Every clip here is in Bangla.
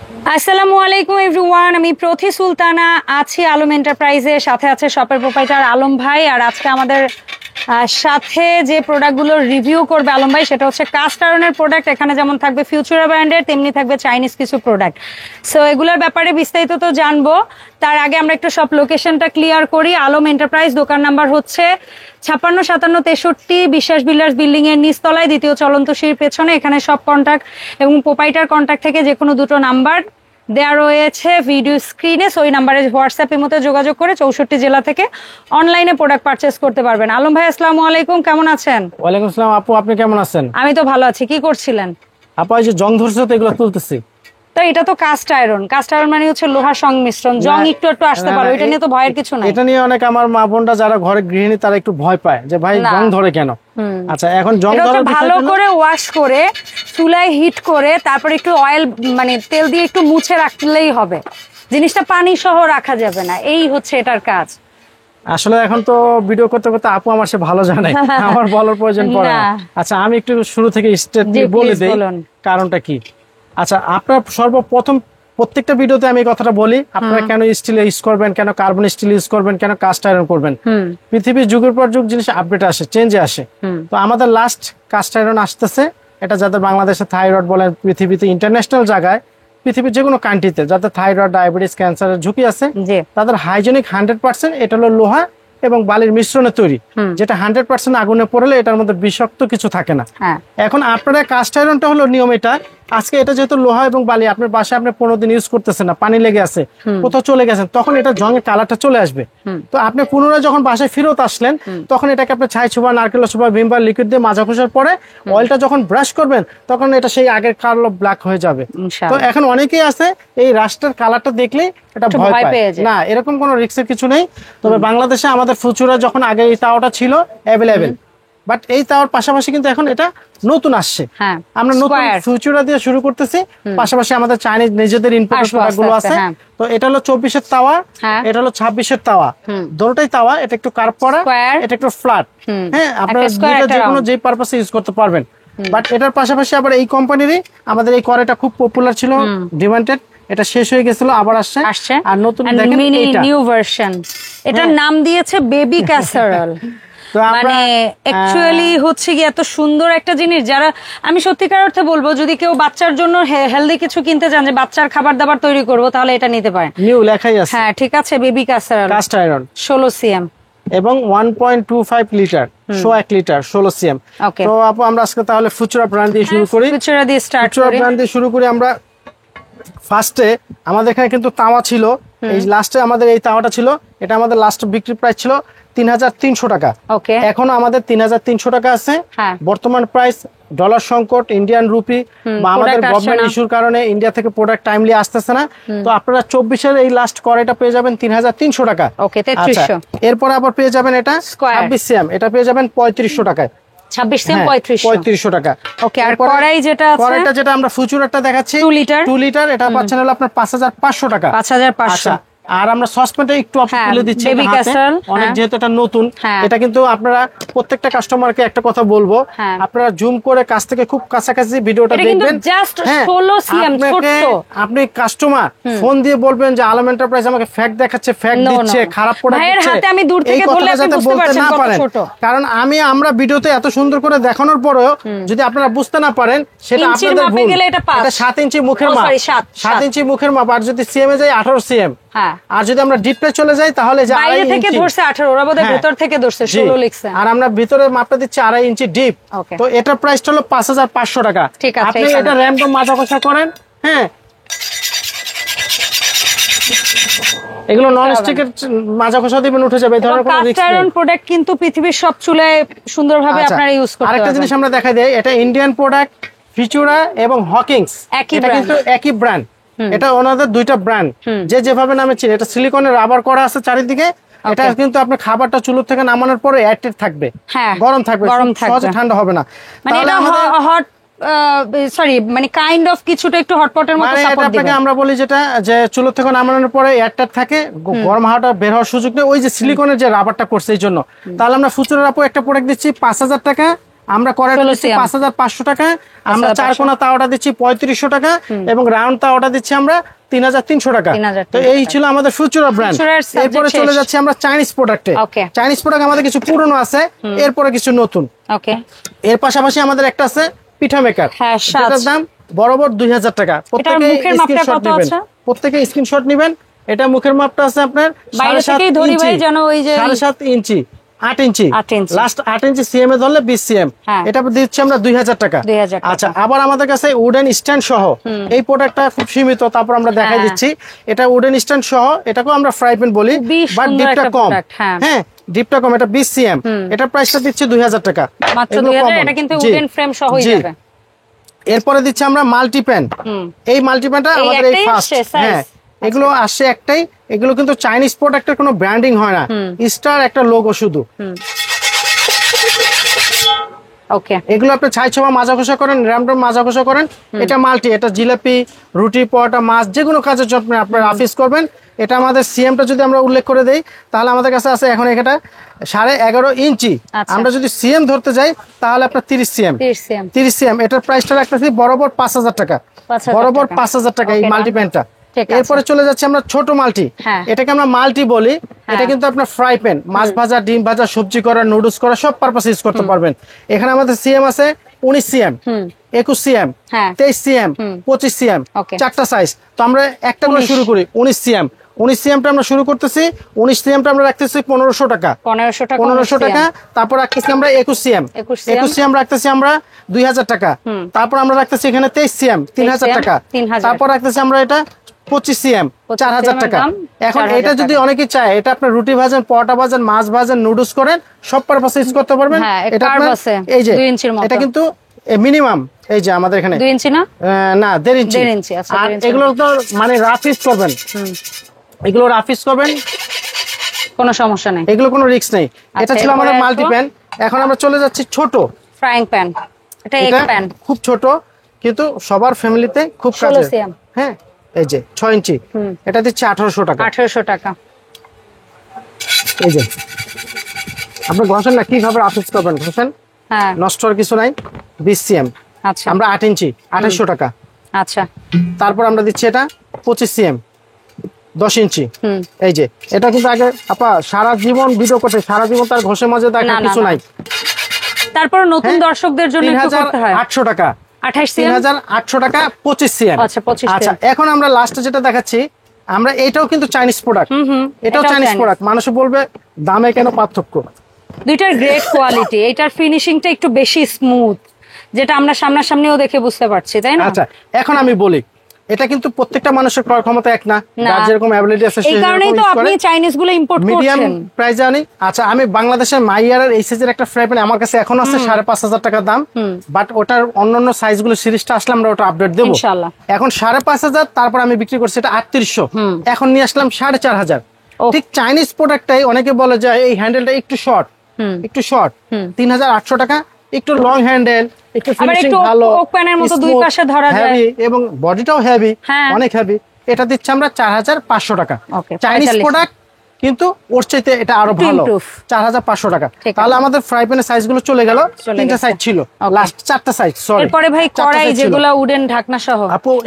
আসসালামু আলাইকুম এভরিওয়ান, আমি প্রথি সুলতানা আছি আলম এন্টারপ্রাইজের সাথে আছে শপের প্রোপাইটার আলম ভাই। আর আজকে আমাদের সাথে যে প্রোডাক্টগুলো রিভিউ করবে আলম ভাই সেটা হচ্ছে কাস্ট আয়রনের প্রোডাক্ট। এখানে যেমন থাকবে ফিউচারা ব্র্যান্ডের, তেমনি থাকবে চাইনিজ কিছু প্রোডাক্ট। সো এগুলোর ব্যাপারে বিস্তারিত তো জানবো, তার আগে আমরা একটু সব লোকেশনটা ক্লিয়ার করি। আলম এন্টারপ্রাইজ দোকান নাম্বার হচ্ছে 565763 বিশ্বাস বিল্ডার্স বিল্ডিং এর নিচতলায়, দ্বিতীয় চলন্ত সিঁড়ির পেছনে। এখানে সব কন্ট্যাক্ট এবং প্রোপাইটার কন্ট্যাক্ট থেকে যে কোনো দুটো নাম্বার দেয়া রয়েছে ভিডিও স্ক্রিনে। ওই নাম্বারে হোয়াটসঅ্যাপের মধ্যে যোগাযোগ করে 64 জেলা থেকে অনলাইনে প্রোডাক্ট পারচেস করতে পারবেন। আলম ভাই আসসালামু আলাইকুম, কেমন আছেন? ওয়ালাইকুম আসসালাম আপু, আপনি কেমন আছেন? আমি তো ভালো আছি। কি করছিলেন? আপু এই যে জং ধরছে তো এগুলো তুলতেছি। তো এটা তো কাস্ট আয়রন, কাস্ট আয়রন মানে হচ্ছে লোহার সংমিশ্রণ। জং একটু একটু আসতে পারে, এটা নিয়ে তো ভয়ের কিছু নাই। এটা নিয়ে অনেক আমার মা বোনরা যারা ঘরে গৃহিণী তারা একটু ভয় পায় যে ভাই জং ধরে কেন। আচ্ছা, এখন জং ধরে ভালো করে ওয়াশ করে চুলায় হিট করে তারপর একটু অয়েল মানে তেল দিয়ে একটু মুছে রাখলেই হবে, জিনিসটা পানি সহ রাখা যাবে না। এই হচ্ছে এটার কাজ। আসলে এখন তো ভিডিও করতে করতে আপু আমার সে ভালো জানে, আমার বলার প্রয়োজন পড়ে না। আচ্ছা, আমি একটু শুরু থেকে স্টেটমেন্ট বলে দেই কারণটা কি। আচ্ছা, আপনার সর্বপ্রথম প্রত্যেকটা ভিডিওতে আমি এই কথাটা বলি, আপনারা কেন স্টিল ইউজ করবেন, কেন কার্বন স্টিল ইউজ করবেন, কেন কাস্ট আয়রন করবেন। পৃথিবীর যুগের পর যুগ জিনিস আপডেট আসে, চেঞ্জে আসে। তো আমাদের লাস্ট কাস্ট আয়রন আসতেছে, এটা যাদের বাংলাদেশে থাইরয়েড বলেন, পৃথিবীতে ইন্টারন্যাশনাল জায়গায়, পৃথিবীর যে কোনো কান্ট্রিতে যাদের থাইরয়েড, ডায়াবেটিস, ক্যান্সারের ঝুঁকি আছে, তাদের হাইজেনিক 100%। এটা হলো লোহা এবং বালির মিশ্রণে তৈরি, যেটা 100% আগুনে পড়লে এটার মধ্যে বিষাক্ত কিছু থাকে না। এখন আপনারা কাস্ট আয়রনটা হলো নিয়ম এটা। আজকে এটা যেহেতু লোহা এবং বালি, আপনার বাসায় আপনি 15 দিন ইউজ করতেছেন না, পানি লেগে আছে, কোথাও চলে গেছেন, তখন এটা জঙের কালারটা চলে আসবে। তো আপনি পুনরায় যখন বাসায় ফেরত আসলেন, তখন এটাকে আপনি ছাই ছোবা, নারকেল ছোবা, ভিমবার লিকুইড দিয়ে মাজা ঘষার পরে অয়েলটা যখন ব্রাশ করবেন, তখন এটা সেই আগের কালো ব্ল্যাক হয়ে যাবে। তো এখন অনেকেই আছে এই রাস্টার কালারটা দেখলে এটা ভয় পায় না, এরকম কোনো রিস্কের কিছু নেই। তবে বাংলাদেশে আমাদের ফুচুরা যখন আগে এই তাওয়াটা ছিল অ্যাভেলেবেল, বাট এই তাওয়ার পাশাপাশি কিন্তু এখন এটা নতুন আসছে। আমরা নতুন ফিউচারা দিয়ে শুরু করতেছি, পাশাপাশি আমাদের চাইনিজ নিজেদের ইনপুট প্রোডাক্টগুলো আছে। তো এটা হলো 24-এর তাওয়া, এটা হলো 26-এর তাওয়া, দুটোই তাওয়া। এটা একটু কার্ভ করা, এটা একটু ফ্ল্যাট। হ্যাঁ, আপনারা যে কোনো যে পারপাসে ইউজ করতে পারবেন। বাট এটার পাশাপাশি আবার এই কোম্পানিরই আমাদের এই কড়াইটা খুব পপুলার ছিল, ডিমান্ডেড। এটা শেষ হয়ে গেছিল, আবার আসছে। আর নতুন দেখেন এটা নিউ ভার্সন, এটার নাম দিয়েছে বেবি ক্যাসারোল। মানে অ্যাকচুয়ালি হচ্ছে কি এত সুন্দর একটা জিনিস, যারা আমি সত্যিকার অর্থে বলবো, যদি কেউ বাচ্চার জন্য হেলদি কিছু কিনতে চান, যে বাচ্চার খাবার দাবার তৈরি করবো, তাহলে এটা নিতে পারেন। নিউ লেখাই আছে। হ্যাঁ, ঠিক আছে। Baby casserole, cast iron, 16 CM এবং 1.25 লিটার, 1 লিটার, 16 সিএম। তো আপু আমরা আজকে তাহলে ফুচুরা ব্র্যান্ড দিয়ে শুরু করি। ফুচুরা দিয়ে স্টার্ট করি। ব্র্যান্ড দিয়ে শুরু করি আমরা। ফার্স্টে আমাদের এখানে কিন্তু তাওয়া ছিল, এই লাস্টে আমাদের এই তাওয়াটা ছিল। এটা আমাদের লাস্ট বিক্রি প্রাইস ছিল 3300 টাকা। এখনো আমাদের 3300 টাকা আছে। বর্তমান প্রাইস ডলার সংকট, ইন্ডিয়ান রুপি বা আমাদের গভর্নমেন্ট ইস্যুর কারণে ইন্ডিয়া থেকে প্রোডাক্ট টাইমলি আসতেছে না। তো আপনারা 24-এর এই লাস্ট কড়াইটা পেয়ে যাবেন 3300 টাকা। এরপর আবার পেয়ে যাবেন এটা 26 সিএম, এটা পেয়ে যাবেন 3500 টাকায়। 26 সিএম 3500 টাকা। ওকে। আর কড়াই যেটা আছে, কড়াইটা যেটা আমরা ফুচুরাটা দেখাচ্ছি 2 লিটার, এটা পাচ্ছেন হলো আপনার 5500 টাকা। 5500। আর আমরা সসপ্যানটা একটু তুলে দিচ্ছি অনেক, যেহেতু এটা নতুন। এটা কিন্তু আপনারা প্রত্যেকটা কাস্টমারকে একটা কথা বলবো, আপনারা জুম করে কাছ থেকে খুব কাছাকাছি ভিডিওটা দেখবেন। আপনি কাস্টমার ফোন দিয়ে বলবেন যে আলম এন্টারপ্রাইজ আমাকে ফ্যাক দেখাচ্ছে, ফ্যাক দিচ্ছে, খারাপ প্রোডাক্ট দিচ্ছে, আমি দূর থেকে বললে আপনি বুঝতে পারছেন কত ছোট। কারণ আমরা ভিডিওতে এত সুন্দর করে দেখানোর পরেও যদি আপনারা বুঝতে না পারেন, সেটা আপনাদের ভুল। এটা 7 ইঞ্চি মুখের মাপ, 7 ইঞ্চি মুখের মাপ। আর যদি সিএম এ যাই 18 সিএম, আর যদি আমরা ডিপে চলে যাই তাহলে যে বাইরে থেকে ধরছে 18, ওরা বোধহয় ভিতর থেকে ধরছে 16 লিখছে। আর আমরা ভিতরে মাপটা দিচ্ছি 2.5 ইঞ্চি ডিপ। তো এটার প্রাইসটা হলো 5500 টাকা। আপনি এটা র‍্যান্ডম মাজা কষা করেন। হ্যাঁ, এগুলো নন স্টিকের মাজা কষা দিবেন, উঠে যাবে। এই ধরনের কোনো রিস্ক নেই। কাস্ট আয়রন প্রোডাক্ট কিন্তু পৃথিবীর সব চুলায় সুন্দরভাবে আপনারা ইউজ করতে পারবেন। আরেকটা জিনিস আমরা দেখাই দেই, এটা ইন্ডিয়ান প্রোডাক্ট, ফিচুরা এবং হকিংস, এটা কিন্তু একই ব্র্যান্ড। এটা ওনাদের দুইটা ব্র্যান্ড, যে যেভাবে নামে চিনি। এটা সিলিকনের রাবার করা আছে চারিদিকে। এটা কিন্তু আপনার খাবারটা চুলো থেকে নামানোর পরে এয়ারটাইট থাকবে, গরম থাকবে, সহজে ঠান্ডা হবে না। মানে এটা হট সরি মানে কাইন্ড অফ কিছুটা একটু হটপটের মতো সাপোর্ট দিবে। আমরা বলি যেটা যে চুলো থেকে নামানোর পরে এয়ারটাইট থাকে, গরম হাওয়াটা বের হওয়ার সুযোগ নেই। ওই যে সিলিকনের যে রাবারটা করছে এই জন্য। তাহলে আমরা ফুচুরার আপু একটা প্রোডাক্ট দিচ্ছি 5000 টাকা, আমরা কড়াইটা দিচ্ছি 5500 টাকা, আমরা চার কোনা তাওয়াটা দিচ্ছি 3500 টাকা, এবং রাউন্ড তাওয়াটা দিচ্ছি আমরা 3300 টাকা। তো এই ছিল আমাদের ফিউচারা ব্র্যান্ড। এরপরে চলে যাচ্ছি আমরা চাইনিজ প্রোডাক্টে। চাইনিজ প্রোডাক্ট আমাদের কিছু পুরনো আছে, এরপরে কিছু নতুন। ওকে, এর পাশাপাশি আমাদের একটা আছে পিঠা মেকার, যেটার দাম বরাবর 2000 টাকা। প্রত্যেকে স্ক্রিনশট নেবেন। এটা মুখের মাপটা আছে আপনার 7.5 ইঞ্চি 8 ইঞ্চি, লাস্ট 8 ইঞ্চি সিএম এ ধরলে 20 সিএম। এটা দিচ্ছি আমরা 2000 টাকা। আচ্ছা, আবার আমাদের কাছে উডেন স্ট্যান্ড সহ এই প্রোডাক্টটা খুব সীমিত, তারপর আমরা দেখাই দিচ্ছি। এটা উডেন স্ট্যান্ড সহ, এটাকেও আমরা ফ্রাই প্যান বলি, বাট ডিপটা কম। হ্যাঁ, ডিপটা কম, এটা 20 সিএম। এটা প্রাইসটা দিচ্ছি 2000 টাকা মাত্র। 2000 এটা কিন্তু উডেন ফ্রেম সহই যাবে। এরপরে দিচ্ছি আমরা মাল্টি প্যান। এই মাল্টি প্যানটা আমাদের এই ফার্স্ট। হ্যাঁ, এগুলো আসছে একটাই, এগুলো কিন্তু চাইনিজ প্রোডাক্টের কোনো ব্র্যান্ডিং হয় না, স্টার একটা লোগো শুধু। ওকে, এগুলো আপনি ছাই ছোবা মাজা ঘষা করেন, র্যামডম মাজা ঘষা করেন। এটা মাল্টি, এটা জিলাপি, রুটি, পরোটা, মাছ, যে কোনো কাজের জন্য আপনার অফিস করবেন। এটা আমাদের সিএমটা যদি আমরা উল্লেখ করে দেই, তাহলে আমাদের কাছে আছে এখন এটা 11.5 ইঞ্চি। আমরা যদি সিএম ধরতে যাই তাহলে আপনার 30 সিএম। এটার প্রাইসটা রাখতেছি বরাবর 5000 টাকা, বরাবর 5000 টাকা এই মাল্টি প্যানটা। এরপরে চলে যাচ্ছে আমরা ছোট মাল্টি। এটাকে আমরা মাল্টি বলি। এটা কিন্তু আপনার ফ্রাই প্যান, মাছ ভাজা, ডিম ভাজা, সবজি করা, নুডলস করা, সব পারপাস ইউজ করতে পারবেন। এখানে আমাদের সিএম আছে 19 সিএম, 21 সিএম, 23 সিএম, 25 সিএম, চারটা সাইজ। তো আমরা একটা করে শুরু করি 19 সিএম। 19 সিএমটা আমরা শুরু করতেছি, 19 সিএমটা আমরা রাখতেছি 1500 টাকা। 1500 টাকা। তারপর রাখতেছি আমরা 21 সিএম, 21 সিএম রাখতেছি আমরা 2000 টাকা। তারপর আমরা রাখতেছি এখানে 23 সিএম, 3000 টাকা। তারপর রাখতেছি আমরা এটা 25 সিএম, 4000 টাকা। এখন এটা যদি অনেকে চায়, এটা আপনার রুটি ভাজেন, পরোটা ভাজেন, মাছ ভাজেন, নুডলস করেন, সব পারপাস ইউজ করতে পারবেন। এটা এই যে এটা কিন্তু মিনিমাম, এই যে আমাদের এখানে 2 ইঞ্চি না 1.5 ইঞ্চি। আর এগুলো তো মানে রাফ ইউজ করবেন, এগুলো রাফ ইউজ করবেন, কোনো সমস্যা নেই, এগুলো কোনো রিস্ক নেই। এটা ছিল আমাদের মাল্টি প্যান। এখন আমরা চলে যাচ্ছি ছোট ফ্রাইং প্যান। এটা এক প্যান, খুব ছোট কিন্তু সবার ফ্যামিলিতে খুব কাজে। হ্যাঁ, এই যে 6 ইঞ্চি, এটা দিচ্ছে 1800 টাকা। 1800 টাকা। এই যে আপনি ঘষেন না, কিভাবে অফিস করবেন, ঘষেন, হ্যাঁ, নষ্ট আর কিছু নাই। 20 সিএম। আচ্ছা, আমরা 8 ইঞ্চি, 2800 টাকা। আচ্ছা, তারপর আমরা দিচ্ছি এটা 25 সিএম, 10 ইঞ্চি। এই যে এটা কিন্তু আগে আপা সারা জীবন ভিডিও করতে, সারা জীবন তার ঘষে মাজে দেখা কিছু নাই। তারপর নতুন দর্শকদের জন্য একটু করতে হয়। 3800 টাকা, 28 সিএম, 3800 টাকা, 25 সিএম। আচ্ছা, 25 আচ্ছা, এখন আমরা লাস্টে যেটা দেখাচ্ছি, আমরা এটাও কিন্তু চাইনিজ প্রোডাক্ট। এটাও চাইনিজ প্রোডাক্ট। মানুষ বলবে দামে কেন পার্থক্য? দুইটার গ্রেট কোয়ালিটি। এটার ফিনিশিংটা একটু বেশি স্মুথ, যেটা আমরা সামনাসামনিও দেখে বুঝতে পারছি, তাই না? আচ্ছা, এখন আমি বলি, এটা কিন্তু প্রত্যেকটা মানুষের ক্রয় ক্ষমতা এক না, যার যেরকম অ্যাবিলিটি আছে সেই কারণেই তো আপনি চাইনিজ গুলো ইম্পোর্ট করছেন মিডিয়াম প্রাইসে আনি। আচ্ছা, আমি বাংলাদেশের মাইয়ারের এই সাইজের একটা ফ্রাই প্যান আমার কাছে এখন আছে 5500 টাকা দাম, বাট ওটার অন্যান্য সাইজগুলো সিরিজটা আসলে আমরা ওটা আপডেট দেব ইনশাআল্লাহ। এখন 5500, তারপর আমি বিক্রি করছি এটা 3800, এখন নিয়ে আসলাম 4500। ঠিক চাইনিজ প্রোডাক্টটাই অনেকে বলে যে এই হ্যান্ডেলটা একটু শর্ট, 3800 টাকা। একটু লং হ্যান্ডেল, একটু ফিনিশিং ভালো, ওক প্যানের মতো দুই পাশে ধরা যায়, এবং বডিটাও হেভি, অনেক হেভি। এটা দিচ্ছি আমরা 4500 টাকা। চাইনিজ প্রোডাক্ট কিন্তু ওর চাইতে এটা আরো ভালো, 4500 টাকা। তাহলে আমাদের ফ্রাই প্যানের সাইজগুলো চলে গেল, তিনটা সাইজ ছিল, লাস্ট চারটা সাইজ। সরি, এরপরে ভাই কড়াই যেগুলো উডেন ঢাকনা সহ,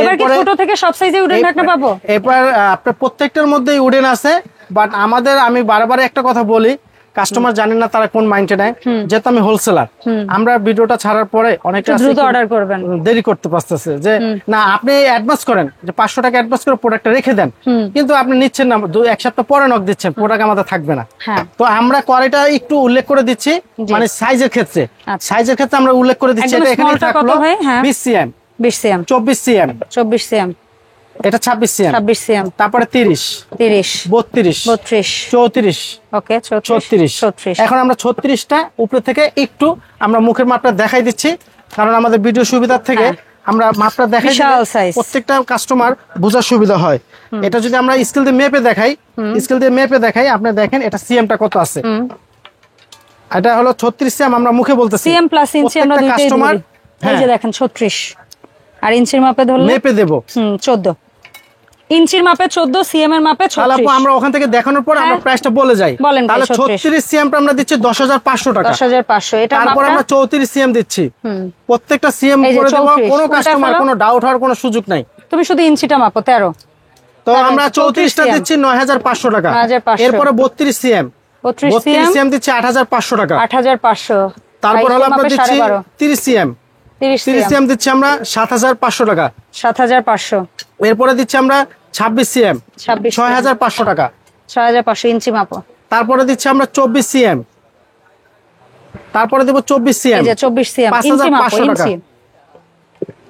এবার কি ছোট থেকে সব সাইজে উডেন ঢাকনা পাবো? এবার আপনার প্রত্যেকটার মধ্যেই উডেন আছে, বাট আমাদের, আমি বারবার একটা কথা বলি, কাস্টমার জানেন না তারা কোন মাইন্ডে নেয়। যেহেতু আমি হোলসেলার, আমরা ভিডিওটা ছাড়ার পরে অনেকটা দ্রুত অর্ডার করবেন, দেরি করতে পারতেছে যে না আপনি অ্যাডভান্স করেন, যে 500 টাকা অ্যাডভান্স করে প্রোডাক্টটা রেখে দেন, কিন্তু আপনি নিচ্ছেন না, এক সপ্তাহ পরে নক দিচ্ছেন, প্রোডাক্ট আমাদের থাকবে না। তো আমরা কোয়ালিটি একটু উল্লেখ করে দিচ্ছি, মানে সাইজের ক্ষেত্রে, আমরা উল্লেখ করে দিচ্ছি। এটা এখানে থাকলো 20 সিএম, 20 সিএম, 24 সিএম, 24 সিএম, এটা 26 সিএম, 26 সিএম, তারপরে 30, 30, 32, 32, 34, ওকে, 36। এখন আমরা 36টা উপরে থেকে একটু আমরা মুখের মাপটা দেখাই দিচ্ছি, কারণ আমাদের ভিডিও সুবিধার থেকে আমরা মাপটা দেখাই, প্রত্যেকটা কাস্টমার বোঝার সুবিধা হয়। এটা যদি আমরা স্কেল দিয়ে মেপে দেখাই, আপনি দেখেন এটা সিএমটা কত আছে। এটা হলো 36 সিএম, আমরা মুখে বলতেছি, সিএম প্লাস ইঞ্চি আমরা দুইটাই ধরি। এই যে দেখেন 36, আর ইঞ্চির মাপে ধরলে মেপে দেব 14। ইঞ্চির মাপে 14, সিএম এর মাপে 36। তাহলে আপু আমরা ওখান থেকে দেখানোর পর আমরা প্রাইসটা বলে যাই। তাহলে 36 সিএম আমরা দিচ্ছি 10,500 টাকা। 10,500 এটা। তারপর আমরা 34 সিএম দিচ্ছি। প্রত্যেকটা সিএম করে দেব, কোনো কাস্টমার কোনো ডাউট হওয়ার কোনো সুযোগ নাই। তুমি শুধু ইঞ্চিটা মাপো 13, তো আমরা 34টা দিচ্ছি 9,500 টাকা। এরপরে 32 সিএম, 32 সিএম দিচ্ছি 8,500 টাকা। 8,500। তারপর হলো আমরা দিচ্ছি 30 সিএম, 30 সিএম দিচ্ছি আমরা 7,500 টাকা। 7,500। এরপরে দিচ্ছি আমরা 26 সিএম, 6,500 টাকা। 6,500 ইঞ্চি মাপো। তারপরে দিচ্ছি আমরা 24 সিএম, তারপরে দেব 24 সিএম, এই যে 24 সিএম ইঞ্চি মাপো। ইঞ্চি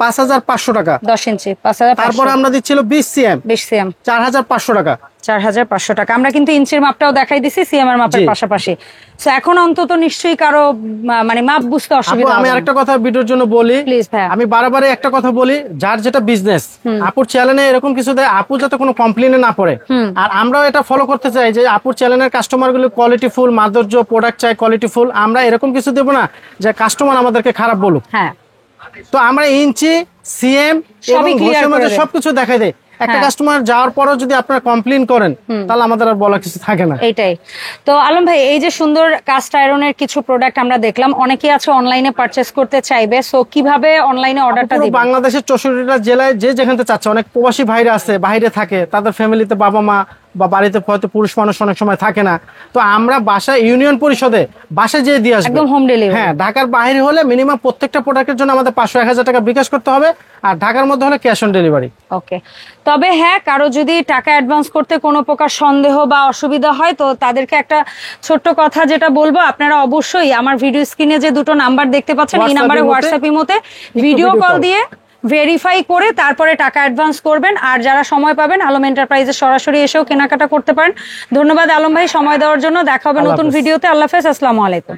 5,500 টাকা। 10 ইঞ্চি 5,500। তারপরে আমরা দিচ্ছিল 20 সিএম, 20 সিএম 4,500 টাকা। 4,500 টাকা। আমরা কিন্তু ইঞ্চির মাপটাও দেখাই দিছি সিএম এর মাপের পাশাপাশি। সো এখন অন্তত নিশ্চয়ই কারো মানে মাপ বুঝতে অসুবিধা হবে। আমি আরেকটা কথা ভিডিওর জন্য বলি, প্লিজ ভাই। আমি বারবার একটা কথা বলি, যার যেটা বিজনেস, আপুর চ্যানেলে এরকম কিছু দেয়, আপু যাতে কোনো কমপ্লেনে না পড়ে। আর আমরাও এটা ফলো করতে চাই যে আপুর চ্যানেলের কাস্টমার গুলো কোয়ালিটি ফুল, মাধুর্য প্রোডাক্ট চাই কোয়ালিটি ফুল। আমরা এরকম কিছু দেব না যে কাস্টমার আমাদেরকে খারাপ বলুক। হ্যাঁ, তো আমরা ইঞ্চি, সিএম এবং ঘষের মধ্যে সবকিছু দেখাই দেই। একটা কাস্টমার যাওয়ার পরও যদি আপনারা কমপ্লেইন করেন, তাহলে আমাদের আর বলার কিছু থাকে না। এইটাই তো আলম ভাই, এই যে সুন্দর কাস্ট আয়রনের কিছু প্রোডাক্ট আমরা দেখলাম, অনেকেই আছে অনলাইনে পারচেজ করতে চাইবে, সো কিভাবে অনলাইনে অর্ডারটা দিবেন? বাংলাদেশের 64টা জেলায় যে যেখানে চাচ্ছে, অনেক প্রবাসী ভাইরা আছে, বাইরে থাকে, তাদের ফ্যামিলিতে বাবা মা বা বাড়িতে হয়তো পুরুষ মানুষ অনেক সময় থাকে না, তো আমরা বাসায় ইউনিয়ন পরিষদে বাসায় যেয়ে দিয়ে আসবো, একদম হোম ডেলিভারি। হ্যাঁ, ঢাকার বাইরে হলে মিনিমাম প্রত্যেকটা প্রোডাক্টের জন্য আমাদের 500-1,000 টাকা বিকাশ করতে হবে, আর ঢাকার মধ্যে হলে ক্যাশ অন ডেলিভারি। ওকে, তবে হ্যাঁ, কারো যদি টাকা অ্যাডভান্স করতে কোনো প্রকার সন্দেহ বা অসুবিধা হয়, তো তাদেরকে একটা ছোট্ট কথা যেটা বলবো, আপনারা অবশ্যই আমার ভিডিও স্ক্রিনে যে দুটো নাম্বার দেখতে পাচ্ছেন, এই নাম্বারে হোয়াটসঅ্যাপ ইমোতে ভিডিও কল দিয়ে ভেরিফাই করে তারপরে টাকা অ্যাডভান্স করবেন। আর যারা সময় পাবেন, আলম এন্টারপ্রাইজে সরাসরি এসেও কেনাকাটা করতে পারেন। ধন্যবাদ আলম ভাই সময় দেওয়ার জন্য। দেখা হবে নতুন ভিডিওতে। আল্লাহ হাফেজ, আসসালামু আলাইকুম।